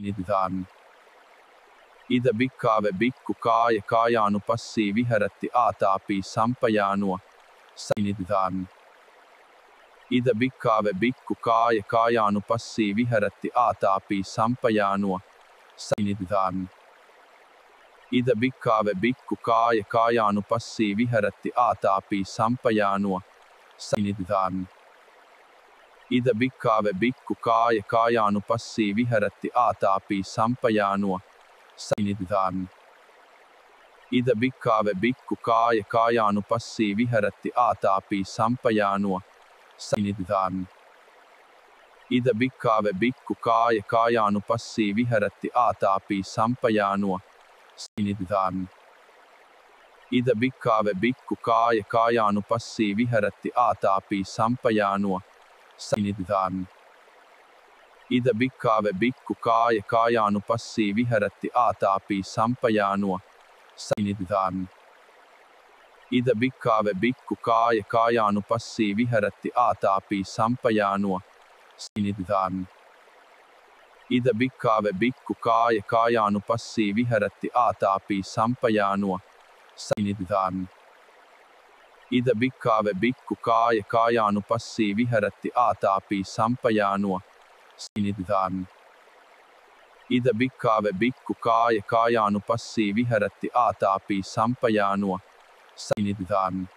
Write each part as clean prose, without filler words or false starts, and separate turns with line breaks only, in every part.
Sannidhitaan. Ida bhikkave bhikkhu kayanupassii viharati aataapi sampajaanua. Sannidhitaan. Ida bhikkave bhikkhu kayanupassii viharati aataapi sampajaanua. Sannidhitaan. Ida bhikkave bhikkhu kayanupassii viharati aataapi sampajaanua. Sannidhitaan. Ida bhikkave bhikkhu kayanupassii viharati aataapi sampajaanua. Sannidhitaan. Ida bhikkave bhikkhu kayanupassii viharati aataapi sampajaanua. Sannidhitaan. Ida bhikkave bhikkhu kayanupassii viharati aataapi sampajaanua. Sannidhitaan. Ida bhikkave bhikkhu kayanupassii viharati aataapi sampajaanua. Sannidhitaan. Ida bhikkave bhikkhu kayanupassii viharati aataapi sampajaanua. Sannidhitaan. Ida bhikkave bhikkhu kayanupassii viharati aataapi sampajaanua. Sannidhitaan. Ida bhikkave bhikkhu kayanupassii viharati aataapi sampajaanua. Sannidhitaan. Ida bhikkave bhikkhu kayanupassii viharati aataapi sampajaanua. Sannidhitaan. Ida bhikkave bhikkhu kayanupassii viharati aataapi sampajaanua. Sannidhitaan.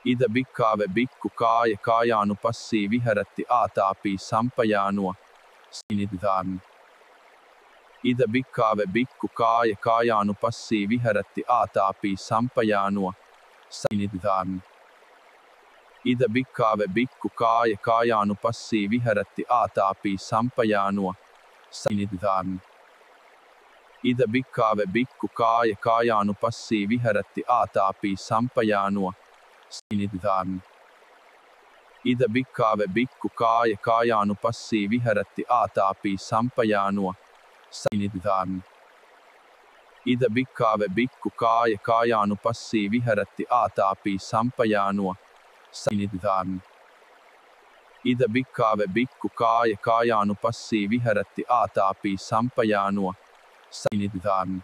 Ida bhikkave bhikkhu kayanupassii viharati aataapi sampajaanua. Sannidhitaan. Ida bhikkave bhikkhu kayanupassii viharati aataapi sampajaanua. Sannidhitaan. Ida bhikkave bhikkhu kayanupassii viharati aataapi sampajaanua. Sannidhitaan. Ida bhikkave bhikkhu kayanupassii viharati aataapi sampajaanua. Sannidhitaan. Ida bhikkave bhikkhu kayanupassii viharati aataapi sampajaanua. Sannidhitaan. Ida bhikkave bhikkhu kayanupassii viharati aataapi sampajaanua. Sannidhitaan. Ida bhikkave bhikkhu kayanupassii viharati aataapi sampajaanua. Sannidhitaan.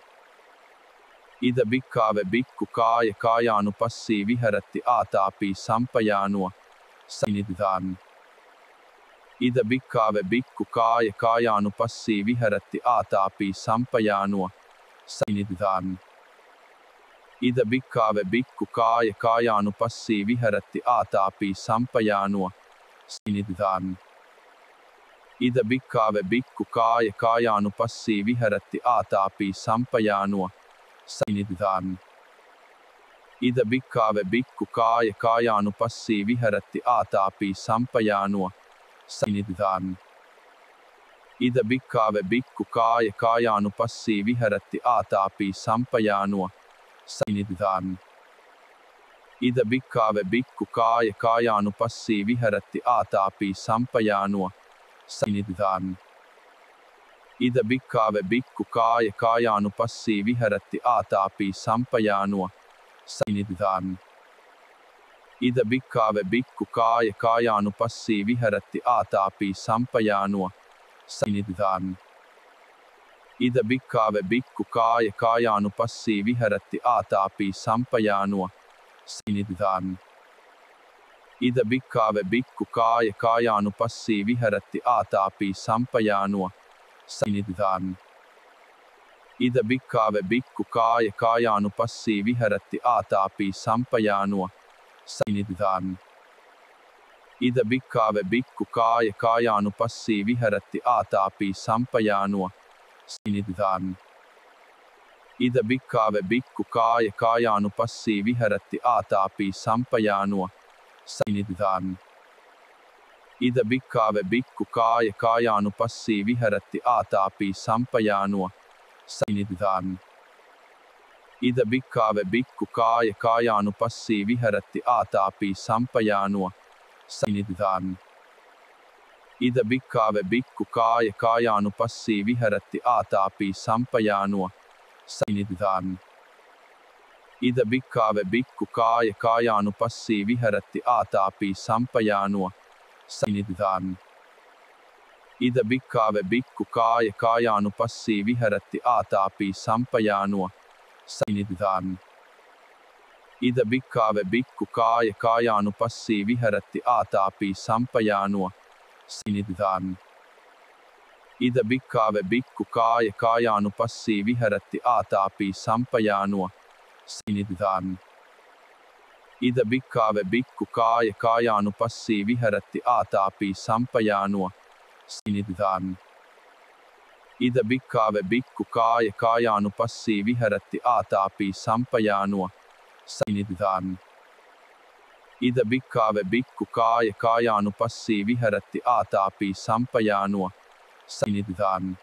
Ida bhikkave bhikkhu kayanupassii viharati aataapi sampajaanua. Sannidhitaan. Ida bhikkave bhikkhu kayanupassii viharati aataapi sampajaanua. Sannidhitaan. Ida bhikkave bhikkhu kayanupassii viharati aataapi sampajaanua. Sannidhitaan. Ida bhikkave bhikkhu kayanupassii viharati aataapi sampajaanua. Sannidhitaan. Ida bhikkave bhikkhu kayanupassii viharati aataapi sampajaanua. Sannidhitaan. Ida bhikkave bhikkhu kayanupassii viharati aataapi sampajaanua. Sannidhitaan. Ida bhikkave bhikkhu kayanupassii viharati aataapi sampajaanua. Sannidhitaan. Ida bhikkave bhikkhu kayanupassii viharati aataapi sampajaanua. Sannidhitaan. Ida bhikkave bhikkhu kayanupassii viharati aataapi sampajaanua. Sannidhitaan. Ida bhikkave bhikkhu kayanupassii viharati aataapi sampajaanua. Sannidhitaan. Ida bhikkave bhikkhu kayanupassii viharati aataapi sampajaanua. Sannidhitaan. Ida bhikkave bhikkhu kayanupassii viharati aataapi sampajaanua. Sannidhitaan. Ida bhikkave bhikkhu kayanupassii viharati aataapi sampajaanua. Sannidhitaan. Ida bhikkave bhikkhu kayanupassii viharati aataapi sampajaanua. Sannidhitaan. Ida bhikkave bhikkhu kayanupassii viharati aataapi sampajaanua. Sannidhitaan. Ida bhikkave bhikkhu kayanupassii viharati aataapi sampajaanua. Sannidhitaan. Ida bhikkave bhikkhu kayanupassii viharati aataapi sampajaanua. Sannidhitaan. Ida bhikkave bhikkhu kayanupassii viharati aataapi sampajaanua. Sannidhitaan. Ida bhikkhave bhikkhu kāya kāyanupassī viharati ātāpī sampajāno sainidhān. Ida bhikkhave bhikkhu kāya kāyanupassī viharati ātāpī sampajāno sainidhān. Ida bhikkhave bhikkhu kāya kāyanupassī viharati ātāpī sampajāno sainidhān. Ida bhikkhave bhikkhu kāya kāyanupassī viharati ātāpī sampajāno sainidhān. Ida bhikkhave bhikkhu kāya kāyanupassī viharati ātāpī sampajāno sainidhān. Ida bhikkhave bhikkhu kāya kāyanupassī viharati ātāpī sampajāno sainidhān.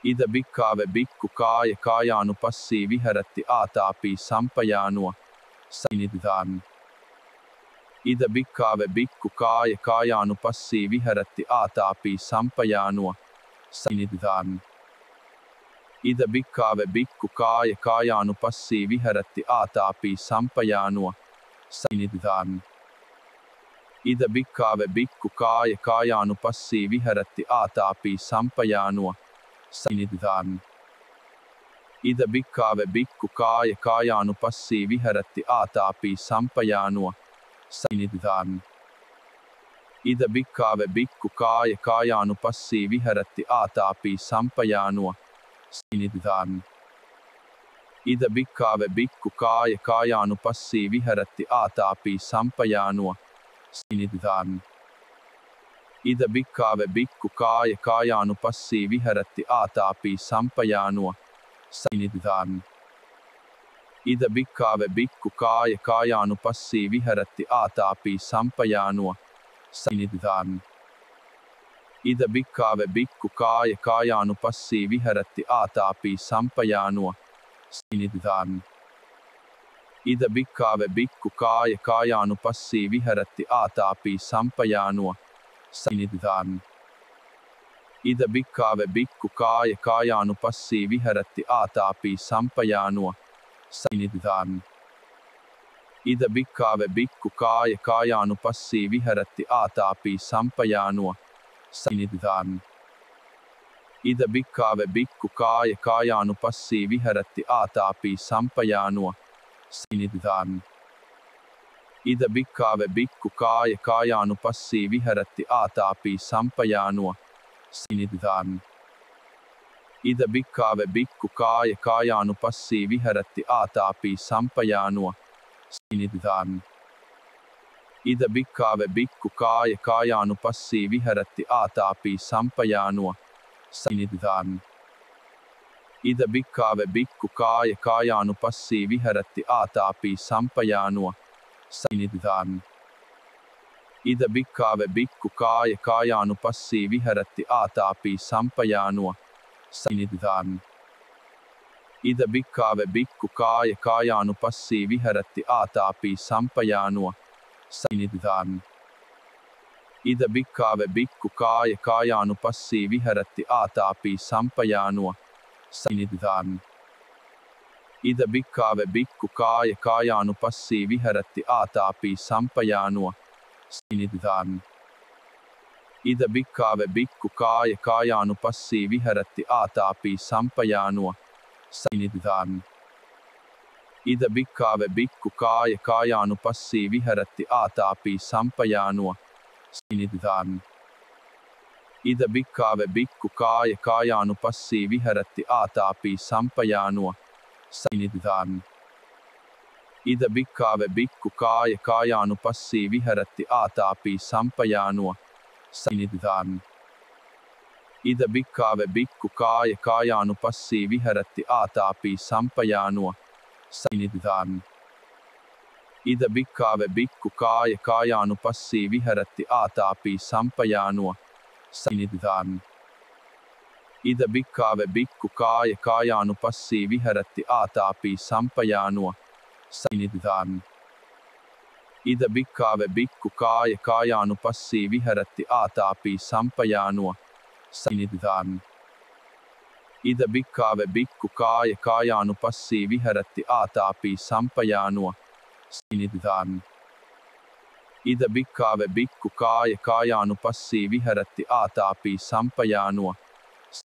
Ida bhikkhave bhikkhu kāya kāyanupassī viharati ātāpī sampajāno sainidhān. Ida bhikkhave bhikkhu kāya kāyanupassī viharati ātāpī sampajāno sainidhān. Ida bhikkhave bhikkhu kāya kāyanupassī viharati ātāpī sampajāno sainidhān. Ida bhikkhave bhikkhu kāya kāyanupassī viharati ātāpī sampajāno sainidhān. Ida bhikkhave bhikkhu kāya kāyanupassī viharati ātāpī sampajāno sainidhān. Ida bhikkhave bhikkhu kāya kāyanupassī viharati ātāpī sampajāno sainidhān. Ida bhikkhave bhikkhu kāya kāyanupassī viharati ātāpī sampajāno sainidhān. Ida bhikkhave bhikkhu kāya kāyanupassī viharati ātāpī sampajāno sainidhān. Ida bhikkhave bhikkhu kāya kāyanupassī viharati ātāpī sampajāno sainidhān. Ida bhikkhave bhikkhu kāya kāyanupassī viharati ātāpī sampajāno sainidhān. Ida bhikkhave bhikkhu kāya kāyanupassī viharati ātāpī sampajāno sainidhān. Ida bhikkhave bhikkhu kāya kāyanupassī viharati ātāpī sampajāno sainidhān. Ida bhikkhave bhikkhu kāya kāyanupassī viharati ātāpī sampajāno sainidhān. Ida bhikkhave bhikkhu kāya kāyanupassī viharati ātāpī sampajāno sainidhān. Ida bhikkhave bhikkhu kāya kāyanupassī viharati ātāpī sampajāno sainidhān. Ida bhikkhave bhikkhu kāya kāyanupassī viharati ātāpī sampajāno sainidhān. Ida bhikkhave bhikkhu kāya kāyanupassī viharati ātāpī sampajāno sainidhān. Ida bhikkhave bhikkhu kāya kāyanupassī viharati ātāpī sampajāno sainidhān. Ida bhikkhave bhikkhu kāya kāyanupassī viharati ātāpī sampajāno sainidhān. Ida bhikkhave bhikkhu kāya kāyanupassī viharati ātāpī sampajāno sainidhān. Ida bhikkhave bhikkhu kāya kāyanupassī viharati ātāpī sampajāno sainidhān. Ida bhikkhave bhikkhu kāya kāyanupassī viharati ātāpī sampajāno sainidhān. Ida bhikkhave bhikkhu kāya kāyanupassī viharati ātāpī sampajāno sainidhān. Ida bhikkhave bhikkhu kāya kāyanupassī viharati ātāpī sampajāno sainidhān. Ida bhikkhave bhikkhu kāya kāyanupassī viharati ātāpī sampajāno sainidhān. Ida bhikkhave bhikkhu kāya kāyanupassī viharati ātāpī sampajāno sainidhān. Ida bhikkhave bhikkhu kāya kāyanupassī viharati ātāpī sampajāno sainidhān. Ida bhikkhave bhikkhu kāya kāyanupassī viharati ātāpī sampajāno sainidhān. Ida bhikkhave bhikkhu kāya kāyanupassī viharati ātāpī sampajāno sainidhān. Ida bhikkhave bhikkhu kāya kāyanupassī viharati ātāpī sampajāno sainidhān. Ida bhikkhave bhikkhu kāya kāyanupassī viharati ātāpī sampajāno sainidhān. Ida bhikkhave bhikkhu kaya kayanupassī viharati ātāpī sampajāno.